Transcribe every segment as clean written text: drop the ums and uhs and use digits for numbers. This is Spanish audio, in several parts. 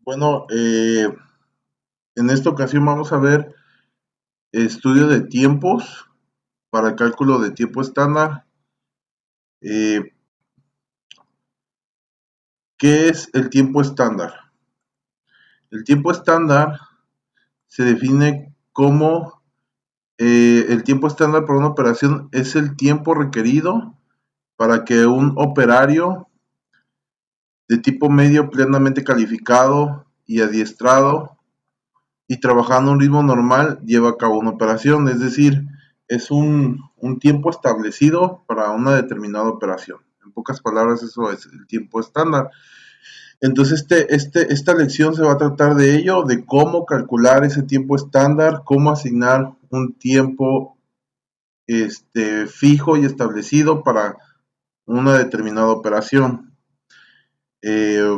Bueno, en esta ocasión vamos a ver estudio de tiempos para el cálculo de tiempo estándar. Eh, ¿Qué es el tiempo estándar? El tiempo estándar se define como el tiempo estándar para una operación es el tiempo requerido para que un operario de tipo medio plenamente calificado y adiestrado y trabajando a un ritmo normal lleva a cabo una operación, es decir, es un tiempo establecido para una determinada operación. En pocas palabras, eso es el tiempo estándar. Entonces, esta lección se va a tratar de ello, de cómo calcular ese tiempo estándar, cómo asignar un tiempo fijo y establecido para una determinada operación. Eh,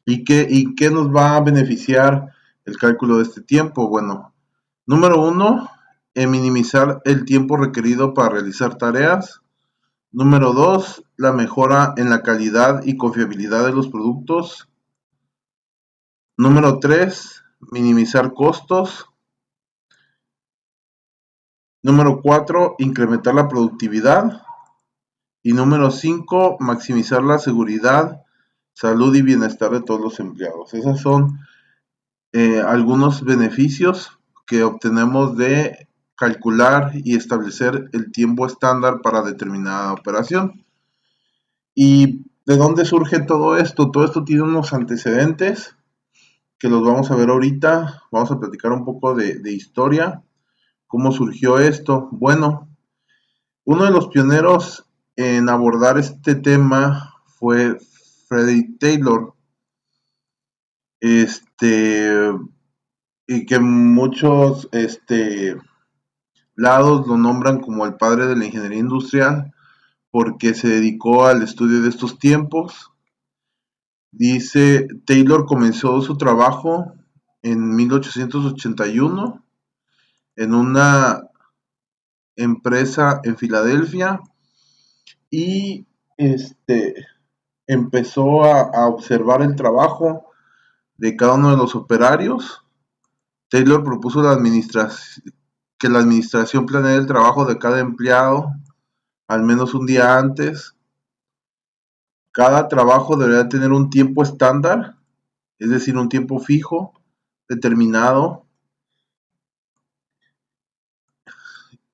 ¿Y qué nos va a beneficiar el cálculo de este tiempo? Bueno, número uno, minimizar el tiempo requerido para realizar tareas. Número dos, la mejora en la calidad y confiabilidad de los productos. Número tres, minimizar costos. Número cuatro, incrementar la productividad. Y número cinco, maximizar la seguridad, salud y bienestar de todos los empleados. Esos son algunos beneficios que obtenemos de calcular y establecer el tiempo estándar para determinada operación. ¿Y de dónde surge todo esto? Todo esto tiene unos antecedentes que los vamos a ver ahorita. Vamos a platicar un poco de historia. ¿Cómo surgió esto? Bueno, uno de los pioneros en abordar este tema fue Frederick Taylor, este, y que muchos lados lo nombran como el padre de la ingeniería industrial porque se dedicó al estudio de estos tiempos. Dice, Taylor comenzó su trabajo en 1881 en una empresa en Filadelfia y empezó a observar el trabajo de cada uno de los operarios. Taylor propuso que la administración planee el trabajo de cada empleado al menos un día antes. Cada trabajo debería tener un tiempo estándar, es decir, un tiempo fijo, determinado.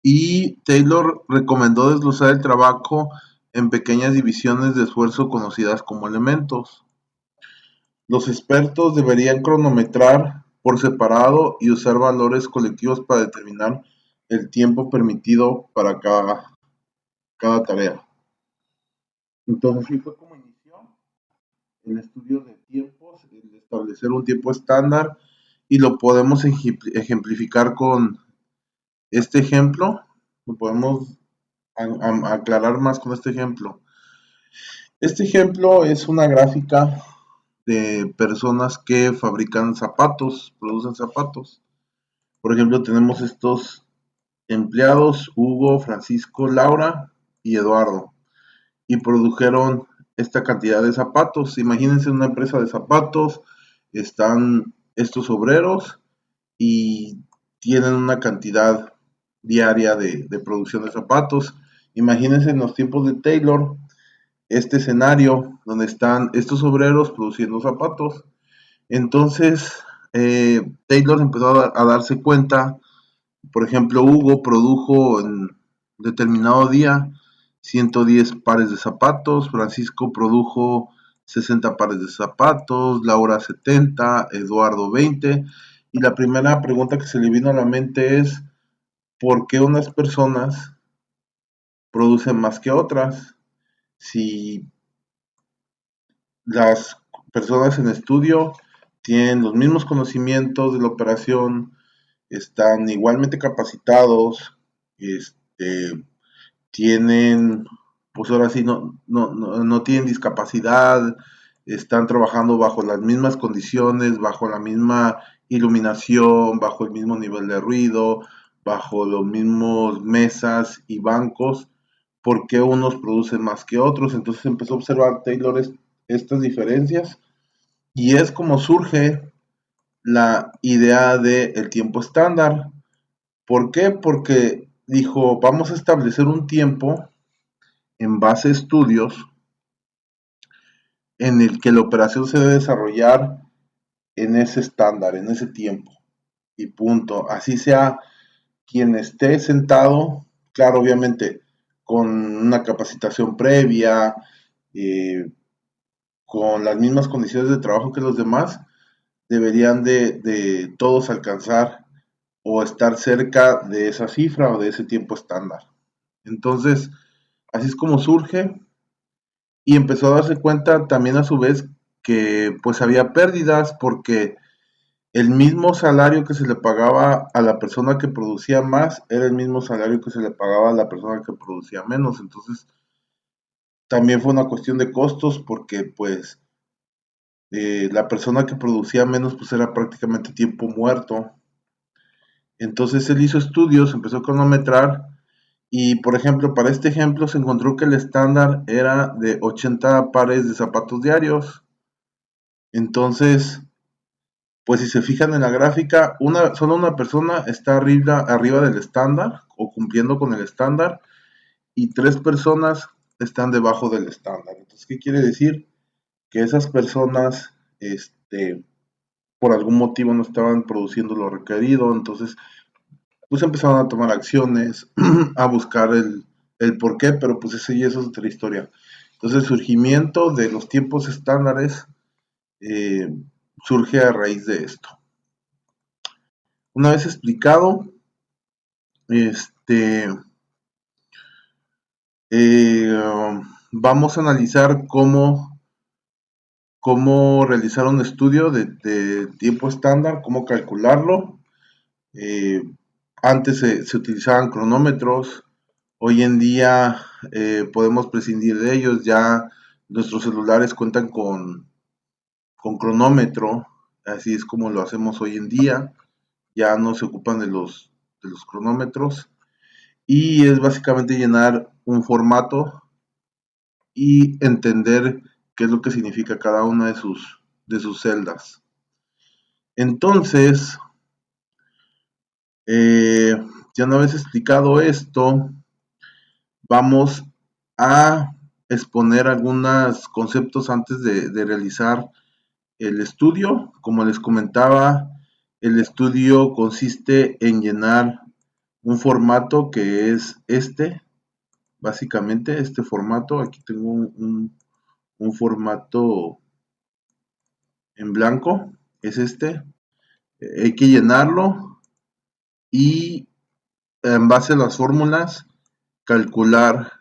Y Taylor recomendó desglosar el trabajo en pequeñas divisiones de esfuerzo conocidas como elementos. Los expertos deberían cronometrar por separado y usar valores colectivos para determinar el tiempo permitido para cada tarea. Entonces, así fue como inició el estudio de tiempos, el establecer un tiempo estándar y lo podemos ejemplificar con este ejemplo. Lo podemos aclarar más con este ejemplo. Este ejemplo es una gráfica de personas que fabrican zapatos, producen zapatos. Por ejemplo, tenemos estos empleados, Hugo, Francisco, Laura y Eduardo, y produjeron esta cantidad de zapatos. Imagínense una empresa de zapatos, están estos obreros y tienen una cantidad diaria de producción de zapatos. Imagínense en los tiempos de Taylor este escenario donde están estos obreros produciendo zapatos. Entonces, Taylor empezó a darse cuenta. Por ejemplo, Hugo produjo en determinado día 110 pares de zapatos, Francisco produjo 60 pares de zapatos, Laura 70, Eduardo 20. Y la primera pregunta que se le vino a la mente es, ¿por qué unas personas producen más que otras? Si las personas en estudio tienen los mismos conocimientos de la operación, están igualmente capacitados, tienen, pues ahora sí, no tienen discapacidad, están trabajando bajo las mismas condiciones, bajo la misma iluminación, bajo el mismo nivel de ruido, bajo los mismos mesas y bancos, ¿por qué unos producen más que otros? Entonces empezó a observar Taylor estas diferencias Y es como surge la idea del tiempo estándar. ¿Por qué? Porque dijo, vamos a establecer un tiempo en base a estudios en el que la operación se debe desarrollar en ese estándar, en ese tiempo. Y punto. Así sea quien esté sentado, claro, obviamente, con una capacitación previa, eh, con las mismas condiciones de trabajo que los demás, deberían de todos alcanzar o estar cerca de esa cifra o de ese tiempo estándar. Entonces, así es como surge y empezó a darse cuenta también a su vez que pues había pérdidas porque el mismo salario que se le pagaba a la persona que producía más era el mismo salario que se le pagaba a la persona que producía menos. Entonces, también fue una cuestión de costos porque pues la persona que producía menos pues era prácticamente tiempo muerto. Entonces él hizo estudios, empezó a cronometrar y por ejemplo, para este ejemplo se encontró que el estándar era de 80 pares de zapatos diarios. Entonces, pues si se fijan en la gráfica, solo una persona está arriba del estándar o cumpliendo con el estándar y tres personas están debajo del estándar. Entonces, ¿qué quiere decir? Que esas personas, por algún motivo no estaban produciendo lo requerido, entonces pues empezaron a tomar acciones, a buscar el por qué, pero pues eso es otra historia. Entonces el surgimiento de los tiempos estándares eh, surge a raíz de esto. Una vez explicado, este, vamos a analizar cómo realizar un estudio de tiempo estándar, cómo calcularlo. Eh, Antes se utilizaban cronómetros, hoy en día podemos prescindir de ellos, ya nuestros celulares cuentan con cronómetro, así es como lo hacemos hoy en día, ya no se ocupan de los cronómetros y es básicamente llenar un formato y entender qué es lo que significa cada una de sus celdas. Entonces, eh, ya una vez explicado esto, vamos a exponer algunos conceptos antes de realizar el estudio. Como les comentaba, el estudio consiste en llenar un formato que es básicamente este formato. Aquí tengo un formato en blanco, es este. Hay que llenarlo y en base a las fórmulas calcular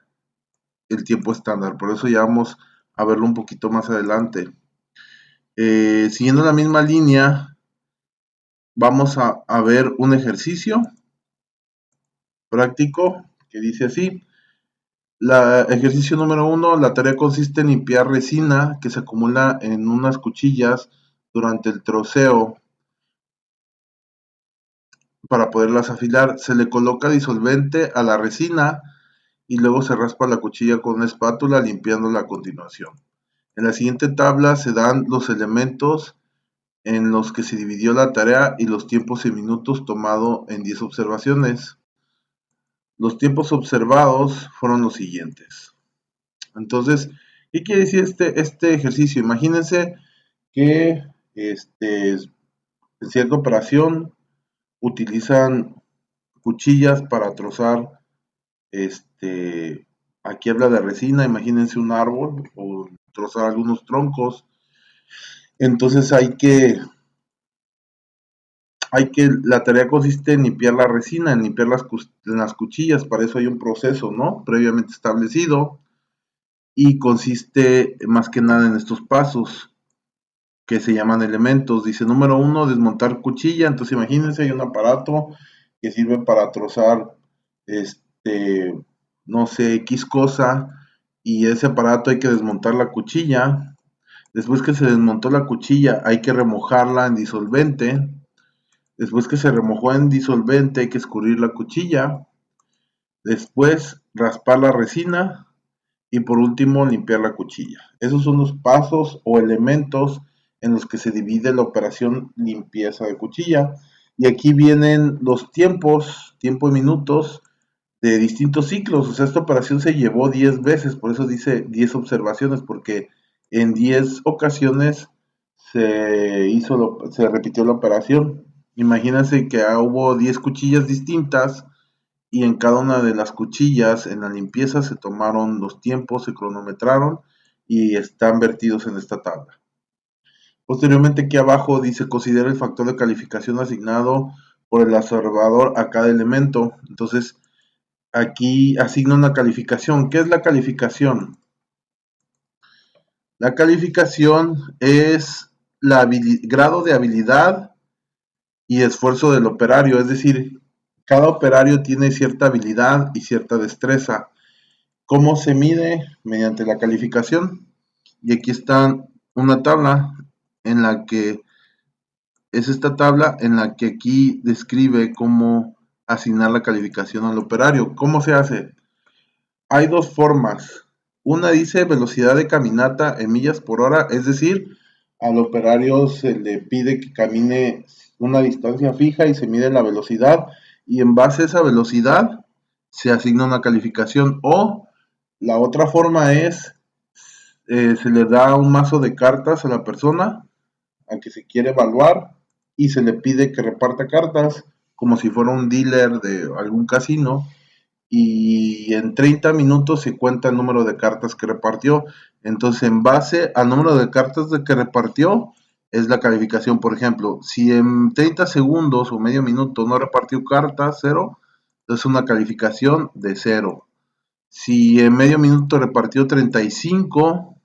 el tiempo estándar. Por eso ya vamos a verlo un poquito más adelante. Siguiendo la misma línea, vamos a ver un ejercicio práctico que dice así. Ejercicio número 1, la tarea consiste en limpiar resina que se acumula en unas cuchillas durante el troceo para poderlas afilar. Se le coloca disolvente a la resina y luego se raspa la cuchilla con una espátula limpiándola a continuación. En la siguiente tabla se dan los elementos en los que se dividió la tarea y los tiempos en minutos tomado en 10 observaciones. Los tiempos observados fueron los siguientes. Entonces, ¿qué quiere decir este ejercicio? Imagínense que en cierta operación utilizan cuchillas para trozar, aquí habla de resina, imagínense un árbol o trozar algunos troncos. Entonces la tarea consiste en limpiar la resina, en limpiar las cuchillas, para eso hay un proceso, ¿no? Previamente establecido y consiste más que nada en estos pasos que se llaman elementos. Dice, número 1, desmontar cuchilla. Entonces imagínense, hay un aparato que sirve para trozar, no sé, X cosa, y ese aparato hay que desmontar la cuchilla. Después que se desmontó la cuchilla, hay que remojarla en disolvente. Después que se remojó en disolvente, hay que escurrir la cuchilla. Después, raspar la resina. Y por último, limpiar la cuchilla. Esos son los pasos o elementos en los que se divide la operación limpieza de cuchilla. Y aquí vienen los tiempos, tiempo en minutos, de distintos ciclos. O sea, esta operación se llevó 10 veces, por eso dice 10 observaciones, porque en 10 ocasiones se repitió la operación. Imagínense que hubo 10 cuchillas distintas y en cada una de las cuchillas en la limpieza se tomaron los tiempos, se cronometraron y están vertidos en esta tabla. Posteriormente aquí abajo dice considera el factor de calificación asignado por el observador a cada elemento. Entonces aquí asigna una calificación. ¿Qué es la calificación? La calificación es grado de habilidad y esfuerzo del operario, es decir, cada operario tiene cierta habilidad y cierta destreza. ¿Cómo se mide? Mediante la calificación. Y aquí está una tabla en la que es esta tabla en la que aquí describe cómo asignar la calificación al operario. ¿Cómo se hace? Hay dos formas. Una dice velocidad de caminata en millas por hora, es decir, al operario se le pide que camine una distancia fija y se mide la velocidad y en base a esa velocidad se asigna una calificación. O la otra forma es, se le da un mazo de cartas a la persona a que se quiere evaluar y se le pide que reparta cartas como si fuera un dealer de algún casino y en 30 minutos se cuenta el número de cartas que repartió. Entonces, en base al número de cartas que repartió, es la calificación. Por ejemplo, si en 30 segundos o medio minuto no repartió cartas, cero, es una calificación de cero. Si en medio minuto repartió 35,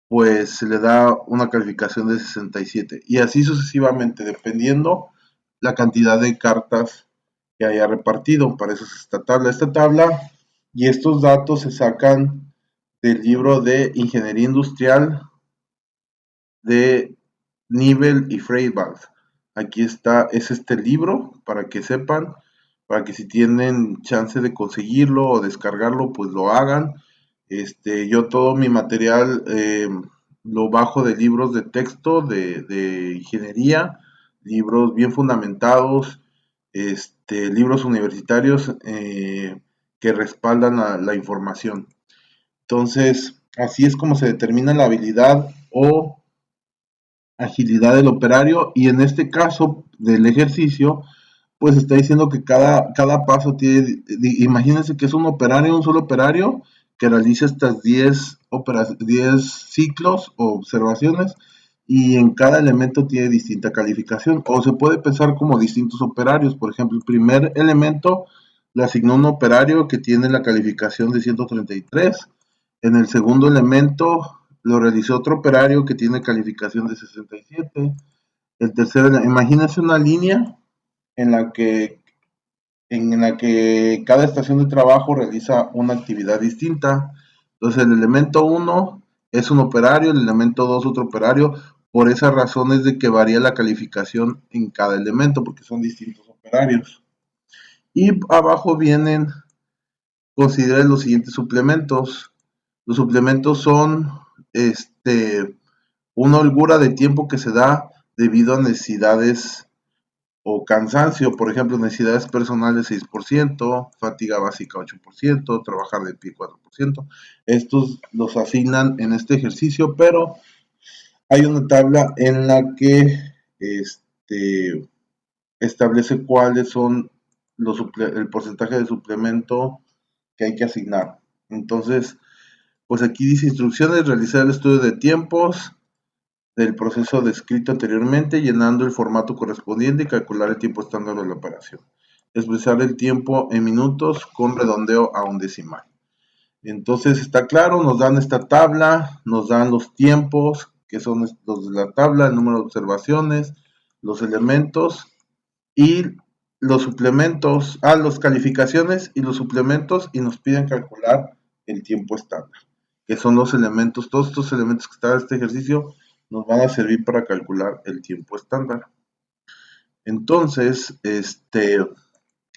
pues se le da una calificación de 67. Y así sucesivamente, dependiendo la cantidad de cartas que haya repartido. Para eso es esta tabla. Esta tabla y estos datos se sacan del libro de Ingeniería Industrial de Nibel y Freiberg. Aquí está, es este libro para que sepan, para que si tienen chance de conseguirlo o descargarlo, pues lo hagan. Yo todo mi material lo bajo de libros de texto de ingeniería, libros bien fundamentados, libros universitarios que respaldan la información. Entonces, así es como se determina la habilidad o agilidad del operario y en este caso del ejercicio, pues está diciendo que cada paso tiene, imagínense que es un solo operario que realiza estas 10 ciclos o observaciones y en cada elemento tiene distinta calificación o se puede pensar como distintos operarios. Por ejemplo, el primer elemento le asignó un operario que tiene la calificación de 133. En el segundo elemento lo realizó otro operario que tiene calificación de 67. El tercero, imagínense una línea en la que cada estación de trabajo realiza una actividad distinta. Entonces el elemento 1 es un operario, el elemento 2 otro operario. Por esa razón es de que varía la calificación en cada elemento, porque son distintos operarios. Y abajo vienen, consideren los siguientes suplementos. Los suplementos son una holgura de tiempo que se da debido a necesidades o cansancio, por ejemplo, necesidades personales 6%, fatiga básica 8%, trabajar de pie 4%. Estos los asignan en este ejercicio, pero hay una tabla en la que establece cuáles son el porcentaje de suplemento que hay que asignar. Entonces, pues aquí dice instrucciones, realizar el estudio de tiempos del proceso descrito anteriormente, llenando el formato correspondiente y calcular el tiempo estándar de la operación. Expresar el tiempo en minutos con redondeo a un decimal. Entonces está claro, nos dan esta tabla, nos dan los tiempos, que son los de la tabla, el número de observaciones, los elementos y los suplementos, las calificaciones y los suplementos y nos piden calcular el tiempo estándar, que son los elementos, todos estos elementos que están en este ejercicio nos van a servir para calcular el tiempo estándar. Entonces,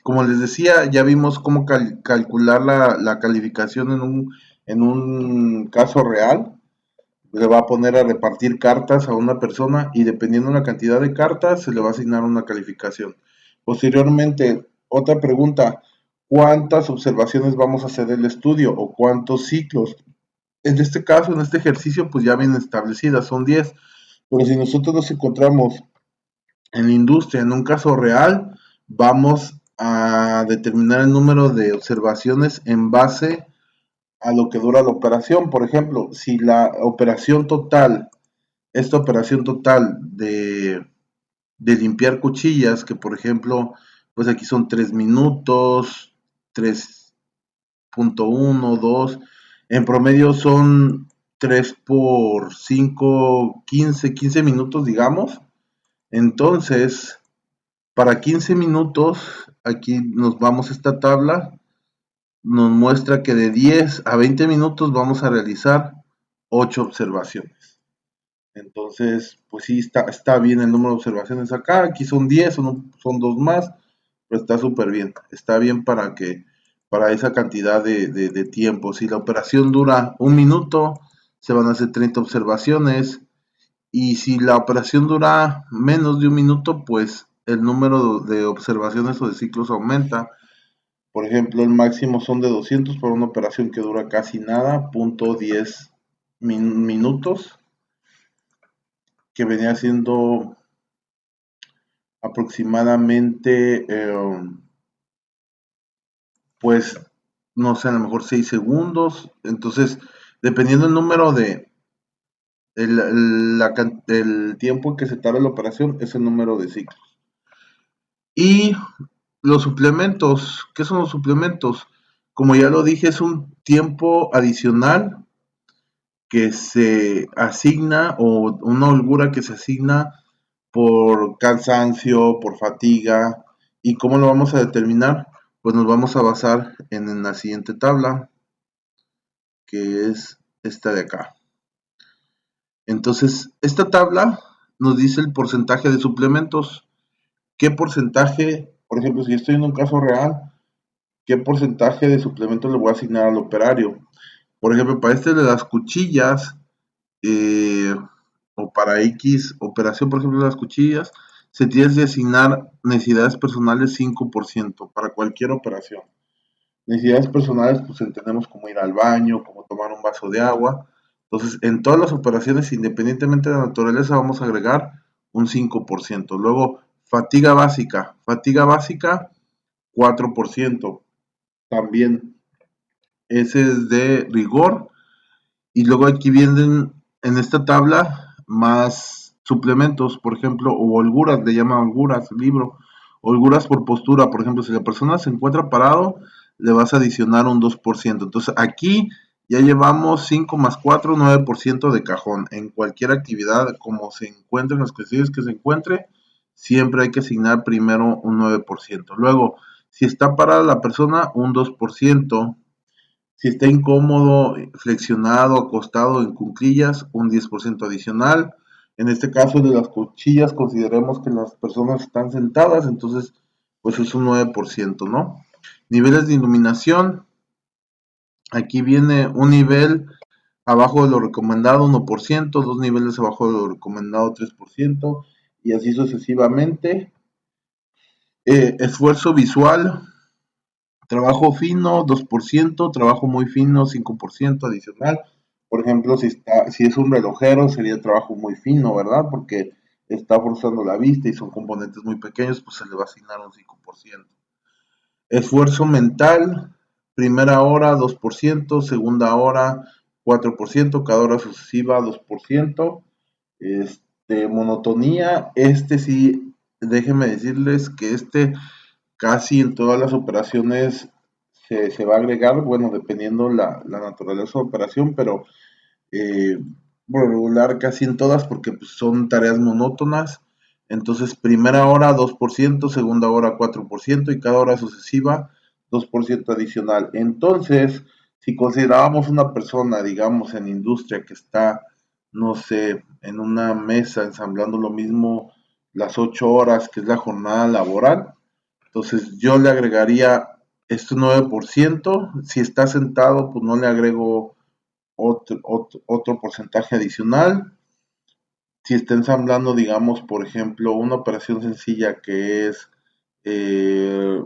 como les decía, ya vimos cómo calcular la calificación en un caso real. le va a poner a repartir cartas a una persona y dependiendo de la cantidad de cartas se le va a asignar una calificación. Posteriormente, otra pregunta, ¿cuántas observaciones vamos a hacer del estudio o cuántos ciclos? En este caso, en este ejercicio, pues ya vienen establecidas, son 10, pero si nosotros nos encontramos en la industria, en un caso real, vamos a determinar el número de observaciones en base a lo que dura la operación. Por ejemplo, si la operación total, esta operación total de limpiar cuchillas, que por ejemplo, pues aquí son 3 minutos, 3.1, 2, en promedio son 3 por 5, 15 minutos, digamos. Entonces, para 15 minutos, aquí nos vamos a esta tabla, nos muestra que de 10 a 20 minutos vamos a realizar 8 observaciones. Entonces, pues sí, está bien el número de observaciones acá. Aquí son 10, son 2 más, pero está súper bien. Está bien para esa cantidad de tiempo. Si la operación dura un minuto, se van a hacer 30 observaciones. Y si la operación dura menos de un minuto, pues el número de observaciones o de ciclos aumenta. Por ejemplo, el máximo son de 200 para una operación que dura casi nada, punto 10 minutos, que venía siendo aproximadamente, pues, no sé, a lo mejor 6 segundos. Entonces, dependiendo del número el tiempo en que se tarda la operación, es el número de ciclos. Y los suplementos, ¿qué son los suplementos? Como ya lo dije, es un tiempo adicional que se asigna o una holgura que se asigna por cansancio, por fatiga. ¿Y cómo lo vamos a determinar? Pues nos vamos a basar en la siguiente tabla, que es esta de acá. Entonces, esta tabla nos dice el porcentaje de suplementos. ¿Qué porcentaje, por ejemplo, si estoy en un caso real, qué porcentaje de suplementos le voy a asignar al operario? Por ejemplo, para este de las cuchillas, eh, o para X operación, por ejemplo, las cuchillas, se tiene que asignar necesidades personales 5% para cualquier operación. Necesidades personales, pues entendemos como ir al baño, como tomar un vaso de agua. Entonces, en todas las operaciones, independientemente de la naturaleza, vamos a agregar un 5%. Luego, fatiga básica 4%. También ese es de rigor. Y luego aquí vienen en esta tabla más suplementos, por ejemplo, o holguras, le llaman holguras, libro. Holguras por postura, por ejemplo, si la persona se encuentra parado, le vas a adicionar un 2%. Entonces aquí ya llevamos 5 más 4, 9% de cajón. En cualquier actividad, como se encuentre, en los ejercicios que se encuentre, siempre hay que asignar primero un 9%. Luego, si está parada la persona, un 2%. Si está incómodo, flexionado, acostado en cuclillas, un 10% adicional. En este caso de las cuchillas, consideremos que las personas están sentadas, entonces pues es un 9%, ¿no? Niveles de iluminación, aquí viene un nivel abajo de lo recomendado 1%, dos niveles abajo de lo recomendado 3%, y así sucesivamente. Esfuerzo visual, trabajo fino, 2%, trabajo muy fino, 5% adicional. Por ejemplo, si es un relojero, sería trabajo muy fino, ¿verdad? Porque está forzando la vista y son componentes muy pequeños, pues se le va a asignar un 5%. Esfuerzo mental, primera hora 2%, segunda hora 4%, cada hora sucesiva 2%. Monotonía, sí, déjenme decirles que casi en todas las operaciones se va a agregar, bueno, dependiendo la naturaleza de la operación, pero eh, por lo regular casi en todas porque pues, son tareas monótonas. Entonces, primera hora 2%, segunda hora 4% y cada hora sucesiva 2% adicional. Entonces, si considerábamos una persona, digamos, en industria que está, no sé, en una mesa ensamblando lo mismo las 8 horas que es la jornada laboral, entonces yo le agregaría este 9%. Si está sentado, pues no le agrego otro porcentaje adicional. Si está ensamblando, digamos, por ejemplo, una operación sencilla que es eh,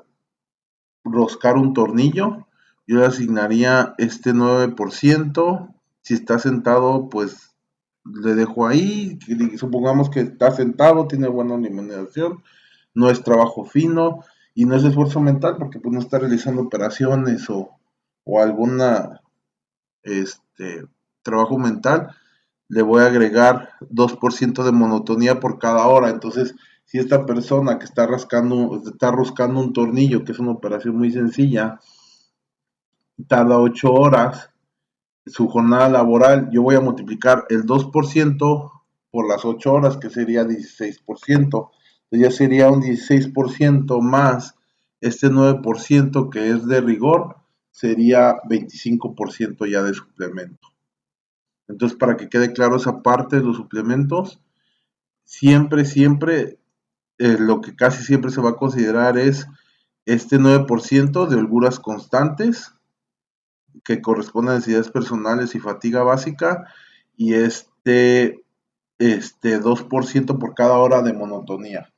roscar un tornillo, yo le asignaría este 9%. Si está sentado, pues le dejo ahí. Supongamos que está sentado, tiene buena alimentación, no es trabajo fino y no es esfuerzo mental porque pues no está realizando operaciones o alguna este, trabajo mental. Le voy a agregar 2% de monotonía por cada hora. Entonces, si esta persona que está rascando un tornillo, que es una operación muy sencilla, tarda 8 horas, su jornada laboral, yo voy a multiplicar el 2% por las 8 horas, que sería 16%. Entonces ya sería un 16% más este 9% que es de rigor, sería 25% ya de suplemento. Entonces, para que quede claro esa parte de los suplementos, siempre, lo que casi siempre se va a considerar es este 9% de holguras constantes, que corresponde a necesidades personales y fatiga básica, y este 2% por cada hora de monotonía,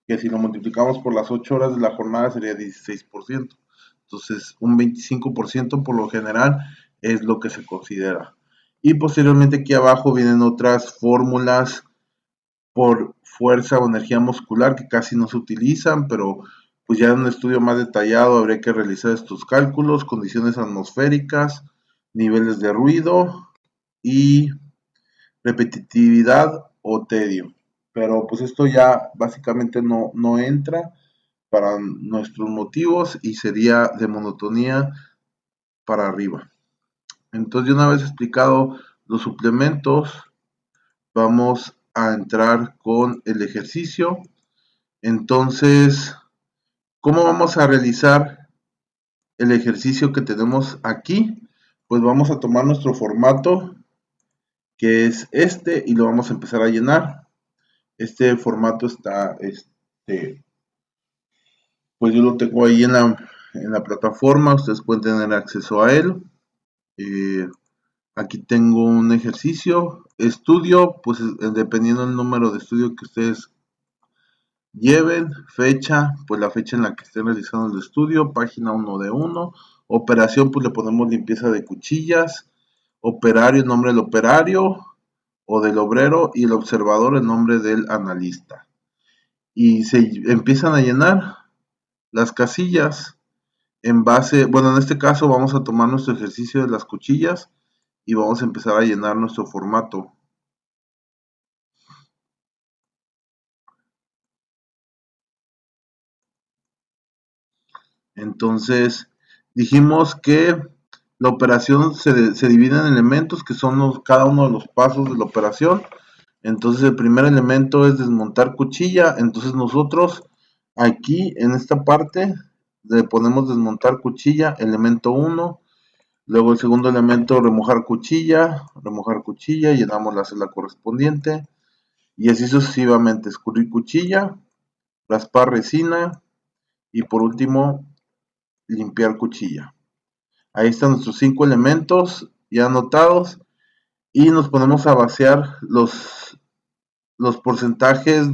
que si lo multiplicamos por las 8 horas de la jornada sería 16%. Entonces, un 25% por lo general es lo que se considera. Y posteriormente aquí abajo vienen otras fórmulas por fuerza o energía muscular que casi no se utilizan, pero pues ya en un estudio más detallado habría que realizar estos cálculos, condiciones atmosféricas, niveles de ruido y repetitividad o tedio. Pero pues esto ya básicamente no entra para nuestros motivos y sería de monotonía para arriba. Entonces, una vez explicado los suplementos, vamos a entrar con el ejercicio. Entonces, ¿cómo vamos a realizar el ejercicio que tenemos aquí? Pues vamos a tomar nuestro formato, que es este, y lo vamos a empezar a llenar. Este formato está, pues yo lo tengo ahí en la plataforma, ustedes pueden tener acceso a él. Aquí tengo un ejercicio, estudio, pues dependiendo del número de estudio que ustedes lleven, fecha, pues la fecha en la que estén realizando el estudio, página 1 de 1, operación, pues le ponemos limpieza de cuchillas, operario, el nombre del operario o del obrero, y el observador, el nombre del analista. Y se empiezan a llenar las casillas en base, bueno, en este caso vamos a tomar nuestro ejercicio de las cuchillas y vamos a empezar a llenar nuestro formato. Entonces, dijimos que la operación se divide en elementos que son cada uno de los pasos de la operación. Entonces, el primer elemento es desmontar cuchilla. Entonces, nosotros aquí en esta parte le ponemos desmontar cuchilla, elemento 1. Luego, el segundo elemento, remojar cuchilla, llenamos la celda correspondiente. Y así sucesivamente, escurrir cuchilla, raspar resina y por último, limpiar cuchilla. Ahí están nuestros 5 elementos ya anotados y nos ponemos a vaciar los porcentajes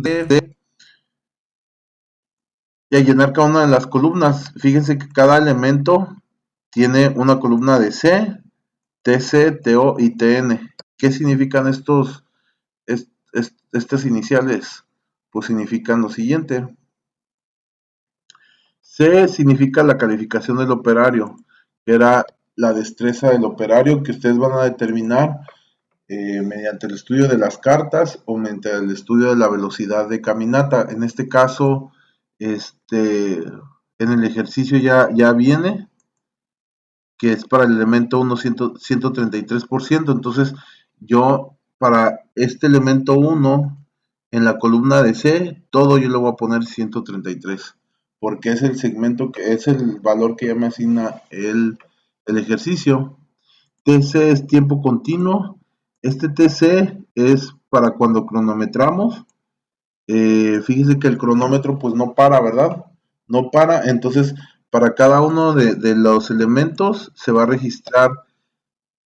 y a llenar cada una de las columnas. Fíjense que cada elemento tiene una columna de C, TC, TO y TN. ¿Qué significan estas iniciales? Pues significan lo siguiente. C significa la calificación del operario, que era la destreza del operario que ustedes van a determinar mediante el estudio de las cartas o mediante el estudio de la velocidad de caminata. En este caso, en el ejercicio ya viene, que es para el elemento 1 133%. Entonces, yo para este elemento 1, en la columna de C, todo yo le voy a poner 133, porque es el segmento que es el valor que ya me asigna el ejercicio. TC es tiempo continuo. Este TC es para cuando cronometramos. Fíjese que el cronómetro pues no para, ¿verdad? No para, entonces para cada uno de los elementos se va a registrar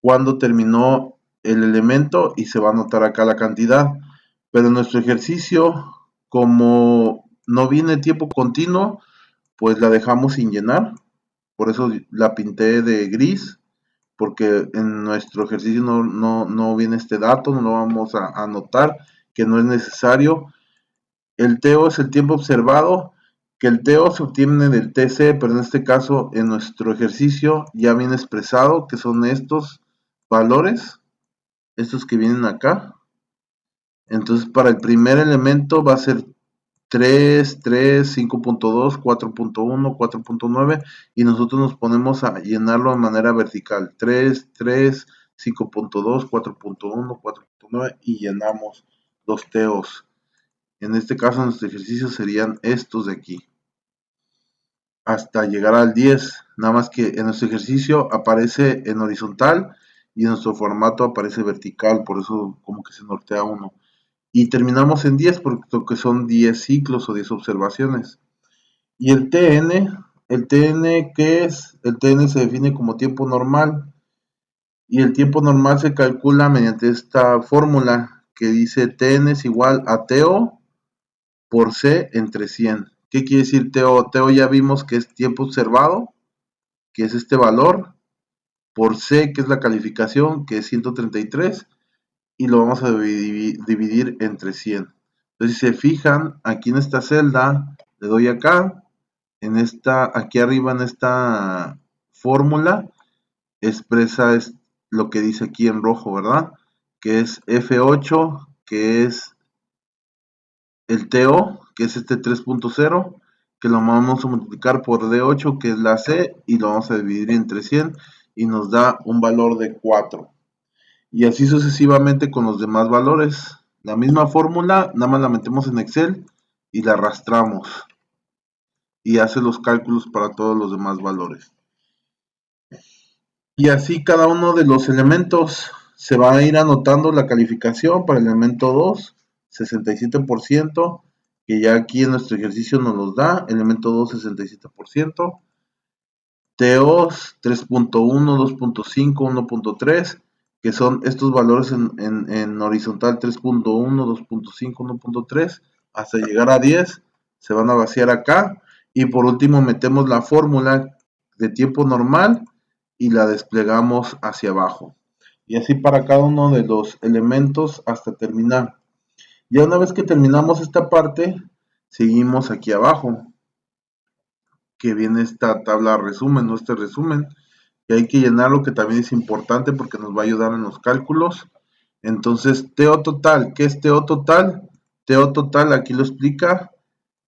cuándo terminó el elemento y se va a anotar acá la cantidad. Pero en nuestro ejercicio, como no viene tiempo continuo, pues la dejamos sin llenar. Por eso la pinté de gris, porque en nuestro ejercicio no viene este dato, no lo vamos a anotar, que no es necesario. El TO es el tiempo observado, que el TO se obtiene del TC, pero en este caso en nuestro ejercicio ya viene expresado, que son estos valores, estos que vienen acá. Entonces para el primer elemento va a ser 3, 3, 5.2, 4.1, 4.9 y nosotros nos ponemos a llenarlo de manera vertical. 3, 3, 5.2, 4.1, 4.9 y llenamos los teos. En este caso nuestros ejercicios serían estos de aquí. Hasta llegar al 10. Nada más que en nuestro ejercicio aparece en horizontal y en nuestro formato aparece vertical. Por eso como que se nortea uno. Y terminamos en 10 porque son 10 ciclos o 10 observaciones. Y el TN, ¿qué es? El TN se define como tiempo normal. Y el tiempo normal se calcula mediante esta fórmula que dice TN es igual a TO por C entre 100. ¿Qué quiere decir TO? TO ya vimos que es tiempo observado, que es este valor, por C, que es la calificación, que es 133, y lo vamos a dividir entre 100. Entonces, si se fijan, aquí en esta celda, le doy acá, aquí arriba en esta fórmula, expresa lo que dice aquí en rojo, ¿verdad? Que es F8, que es el TO, que es este 3.0, que lo vamos a multiplicar por D8, que es la C, y lo vamos a dividir entre 100, y nos da un valor de 4. Y así sucesivamente con los demás valores. La misma fórmula, nada más la metemos en Excel y la arrastramos. Y hace los cálculos para todos los demás valores. Y así cada uno de los elementos se va a ir anotando la calificación para el elemento 2, 67%, que ya aquí en nuestro ejercicio nos los da, elemento 2, 67%, TOs 3.1, 2.5, 1.3, que son estos valores en horizontal 3.1, 2.5, 1.3, hasta llegar a 10, se van a vaciar acá, y por último metemos la fórmula de tiempo normal, y la desplegamos hacia abajo. Y así para cada uno de los elementos hasta terminar. Ya una vez que terminamos esta parte, seguimos aquí abajo, que viene esta tabla resumen, este resumen, que hay que llenarlo, que también es importante porque nos va a ayudar en los cálculos. Entonces, TO total, ¿qué es TO total? TO total, aquí lo explica,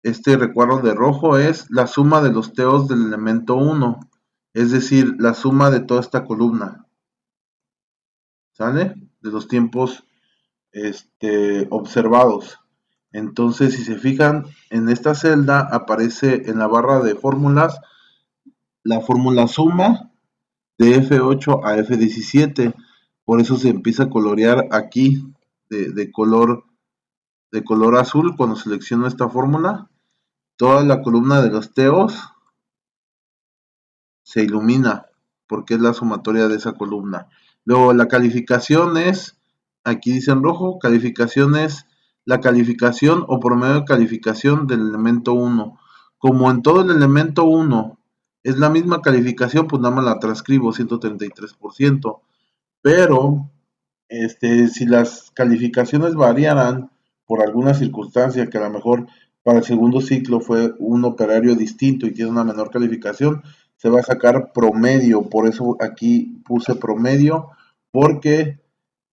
este recuadro de rojo es la suma de los TOs del elemento 1, es decir, la suma de toda esta columna. ¿Sale? De los tiempos observados. Entonces, si se fijan, en esta celda aparece en la barra de fórmulas la fórmula suma de F8 a F17. Por eso se empieza a colorear aquí de color azul cuando selecciono esta fórmula. Toda la columna de los teos se ilumina porque es la sumatoria de esa columna. Luego la calificación es, aquí dice en rojo, calificación es la calificación o promedio de calificación del elemento 1. Como en todo el elemento 1 es la misma calificación, pues nada más la transcribo, 133%. Pero si las calificaciones variaran por alguna circunstancia que a lo mejor para el segundo ciclo fue un operario distinto y tiene una menor calificación, se va a sacar promedio. Por eso aquí puse promedio, porque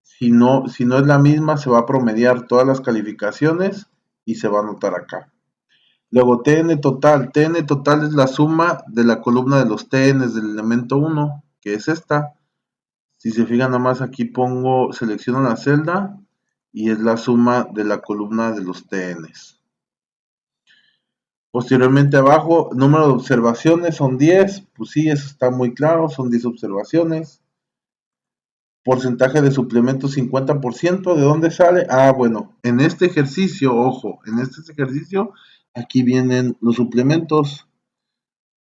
si no es la misma, se va a promediar todas las calificaciones y se va a anotar acá. Luego TN total es la suma de la columna de los TNs del elemento 1, que es esta. Si se fijan, nada más aquí selecciono la celda y es la suma de la columna de los TNs. Posteriormente abajo, número de observaciones son 10, pues sí, eso está muy claro, son 10 observaciones. Porcentaje de suplemento 50%, ¿de dónde sale? Ah, bueno, en este ejercicio, ojo, en este ejercicio, aquí vienen los suplementos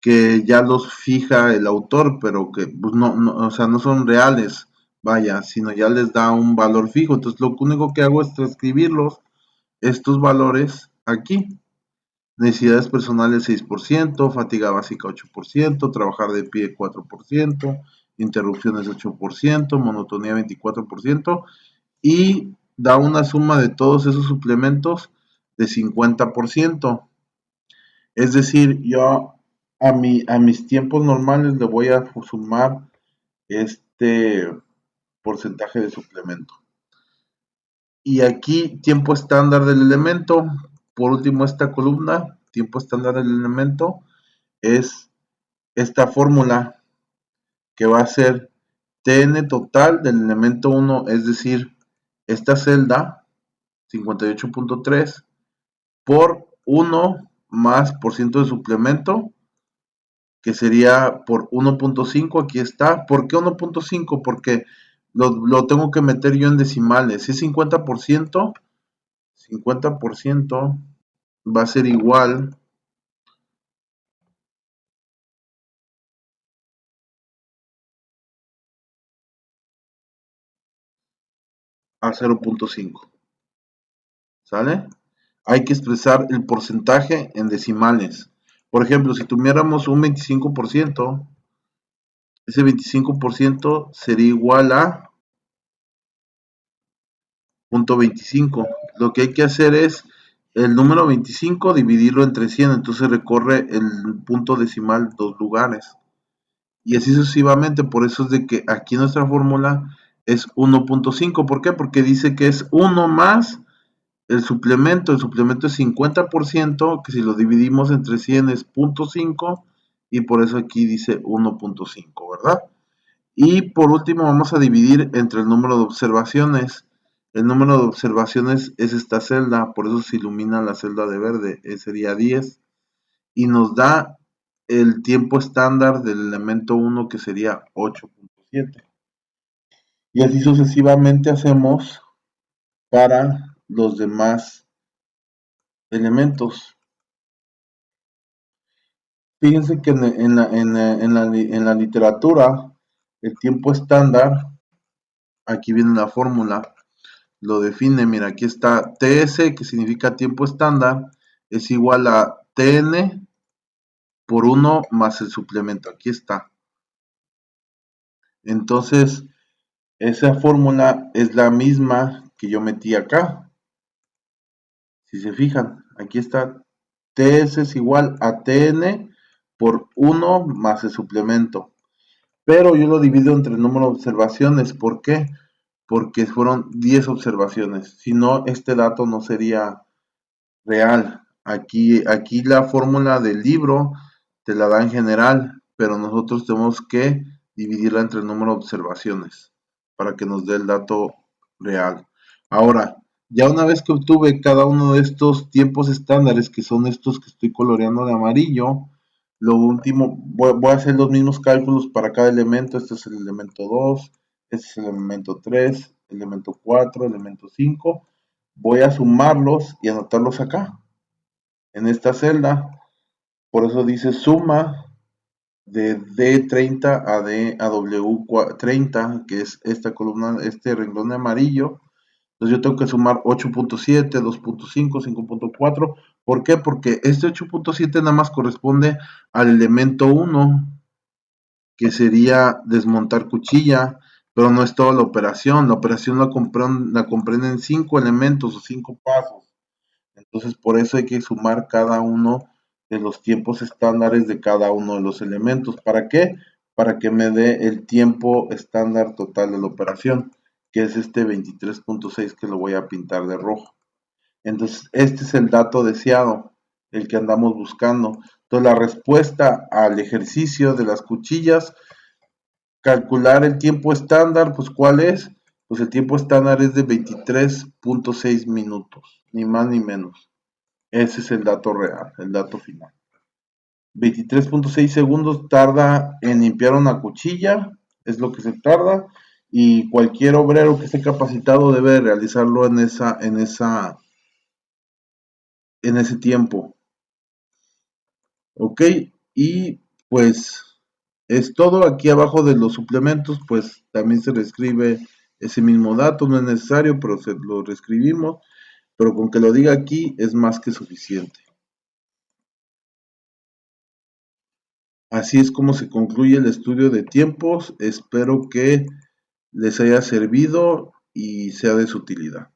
que ya los fija el autor, pero que pues no, o sea, no son reales, vaya, sino ya les da un valor fijo. Entonces lo único que hago es transcribirlos, estos valores aquí. Necesidades personales 6%, fatiga básica 8%, trabajar de pie 4%, interrupciones 8%, monotonía 24% y da una suma de todos esos suplementos de 50%. Es decir, yo a mis tiempos normales le voy a sumar este porcentaje de suplemento. Y aquí tiempo estándar del elemento. Por último, esta columna, tiempo estándar del elemento, es esta fórmula que va a ser Tn total del elemento 1, es decir, esta celda 58.3 por 1 más por ciento de suplemento, que sería por 1.5, aquí está. ¿Por qué 1.5? Porque lo tengo que meter yo en decimales. Si es 50%, 50% va a ser igual a 0.5. ¿Sale? Hay que expresar el porcentaje en decimales. Por ejemplo, si tuviéramos un 25%, ese 25% sería igual a 0.25. Lo que hay que hacer es el número 25 dividirlo entre 100, entonces recorre el punto decimal dos lugares. Y así sucesivamente, por eso es de que aquí nuestra fórmula es 1.5. ¿Por qué? Porque dice que es 1 más el suplemento es 50%, que si lo dividimos entre 100 es 0.5, y por eso aquí dice 1.5, ¿verdad? Y por último vamos a dividir entre el número de observaciones. El número de observaciones es esta celda, por eso se ilumina la celda de verde, sería 10, y nos da el tiempo estándar del elemento 1, que sería 8.7. Y así sucesivamente hacemos para los demás elementos. Fíjense que en la literatura, el tiempo estándar, aquí viene la fórmula, lo define, mira, aquí está TS, que significa tiempo estándar, es igual a TN por 1 más el suplemento, aquí está. Entonces, esa fórmula es la misma que yo metí acá. Si se fijan, aquí está TS es igual a TN por 1 más el suplemento. Pero yo lo divido entre el número de observaciones. ¿Por qué? Porque fueron 10 observaciones. Si no, este dato no sería real. Aquí la fórmula del libro te la da en general, pero nosotros tenemos que dividirla entre el número de observaciones para que nos dé el dato real. Ahora, ya una vez que obtuve cada uno de estos tiempos estándares, que son estos que estoy coloreando de amarillo, lo último, voy a hacer los mismos cálculos para cada elemento. Este es el elemento 2, este es el elemento 3, elemento 4, elemento 5. Voy a sumarlos y anotarlos acá, en esta celda. Por eso dice suma de D30 a W30, que es esta columna, este renglón de amarillo. Entonces yo tengo que sumar 8.7, 2.5, 5.4. ¿Por qué? Porque este 8.7 nada más corresponde al elemento 1, que sería desmontar cuchilla, pero no es toda la operación. La operación la comprenden 5 elementos o 5 pasos. Entonces, por eso hay que sumar cada uno de los tiempos estándares de cada uno de los elementos. ¿Para qué? Para que me dé el tiempo estándar total de la operación, que es este 23.6, que lo voy a pintar de rojo. Entonces, este es el dato deseado, el que andamos buscando. Entonces, la respuesta al ejercicio de las cuchillas, calcular el tiempo estándar, pues ¿cuál es? Pues el tiempo estándar es de 23.6 minutos, ni más ni menos. Ese es el dato real, el dato final. 23.6 segundos tarda en limpiar una cuchilla, es lo que se tarda, y cualquier obrero que esté capacitado debe realizarlo en ese tiempo. Ok, y pues Es todo. Aquí abajo de los suplementos, pues también se reescribe ese mismo dato, no es necesario, pero se lo reescribimos, pero con que lo diga aquí es más que suficiente. Así es como se concluye el estudio de tiempos. Espero que les haya servido y sea de su utilidad.